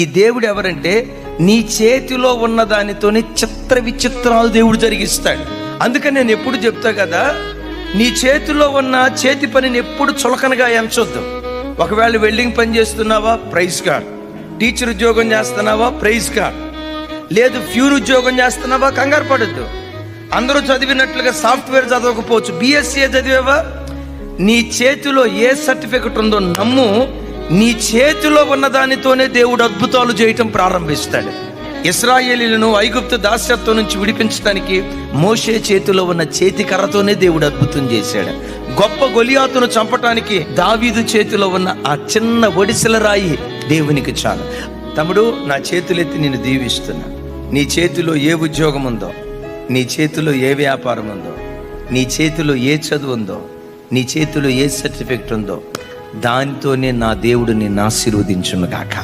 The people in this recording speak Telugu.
ఈ దేవుడు ఎవరంటే నీ చేతిలో ఉన్న దానితోనే చిత్ర విచిత్రాలు దేవుడు జరిగిస్తాడు. అందుకని నేను ఎప్పుడు చెప్తా కదా, నీ చేతిలో ఉన్న చేతి పనిని ఎప్పుడు చులకనగా ఎంచొద్దు. ఒకవేళ వెల్డింగ్ పని చేస్తున్నావా, ప్రైజ్ గాడ్. టీచర్ ఉద్యోగం చేస్తున్నావా, ప్రైజ్ గాడ్. లేదు ఫ్యూర్ ఉద్యోగం చేస్తున్నావా, కంగారు పడద్దు. అందరూ చదివినట్లుగా సాఫ్ట్వేర్ చదవకపోవచ్చు, బిఎస్సీ చదివావా, నీ చేతిలో ఏ సర్టిఫికెట్ ఉందో నమ్ము. నీ చేతిలో ఉన్న దానితోనే దేవుడు అద్భుతాలు చేయటం ప్రారంభిస్తాడు. ఇశ్రాయేలీయులను ఐగుప్తు దాస్యత్వం నుంచి విడిపించడానికి మోషే చేతిలో ఉన్న చేతి కర్రతోనే దేవుడు అద్భుతం చేశాడు. గొప్ప గొలియాతును చంపటానికి దావీదు చేతిలో ఉన్న ఆ చిన్న ఒడిసెల రాయి దేవునికి చాలు. తమ్ముడు, నా చేతులెత్తి నేను దీవిస్తున్నా. నీ చేతిలో ఏ ఉద్యోగం ఉందో, నీ చేతిలో ఏ వ్యాపారం ఉందో, నీ చేతిలో ఏ చదువు ఉందో, నీ చేతిలో ఏ సర్టిఫికెట్ ఉందో, దానితోనే నా దేవుడు నిన్ను ఆశీర్వదించును గాక.